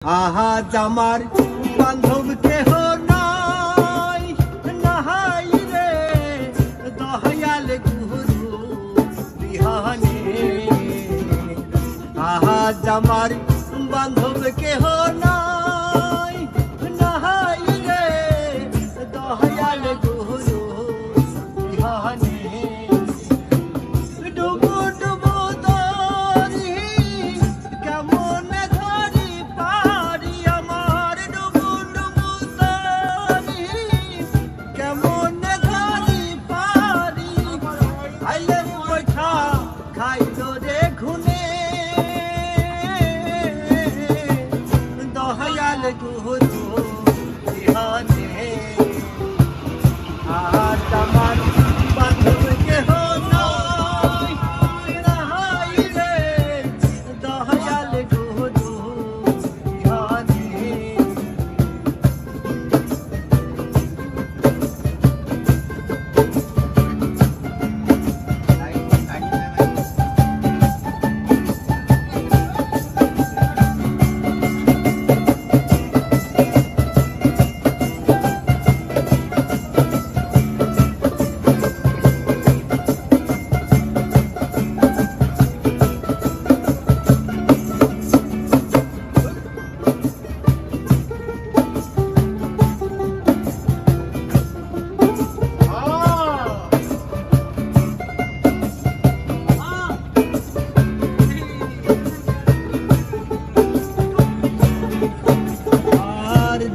আহাজ আমার বান্ধব কেহ নাই, নাহাই রে দয়াল গুরু বিহানে। আহাজ আমার বান্ধব কেহ নাই, নাহাই রে দয়াল গুরু বিহানে। ডুবু ডুবু তরি কেমন ধরি পারি আমার, ডুবু ডুবু তরি কেমন ধরি পারি। আইলে বৈঠা খাইল রে ঘুনে, দয়াল গুরু বিহানে। আজ আমার বান্ধব কেহ নাই, নাহাই রে দয়াল গুরু বিহানে।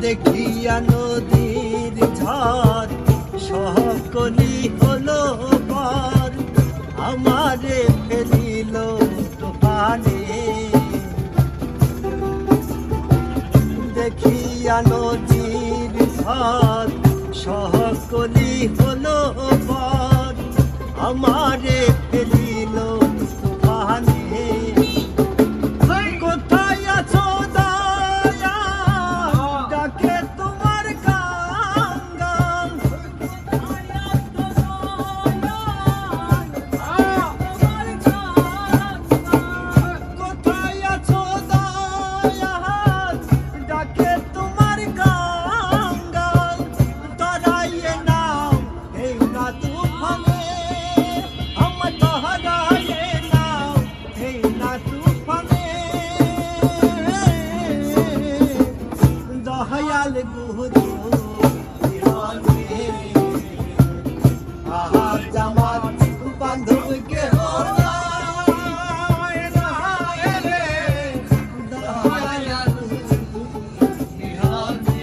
দেখিয়া নদীর ঝড় সকলি হলো পার, আমারে ফেলিল তুফানে। দেখিয়া নদীর ঝড় সকলি হলো পার, আমারে ফেলিল তুফানে। কোথায় আছো দয়া, ডাকে তোমার গান। কোথায় আছো দয়া, ডাকে তোমার গান। তরাইয়ে নাও এই না তুফানে, আমার তরাইয়ে নাও এই না তুফানে। দয়াল গুরু বিহানে। আহাজ আমার বান্ধব কেহ নাই, নাহাই রে দয়াল গুরু বিহানে।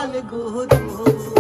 দয়াল গুরু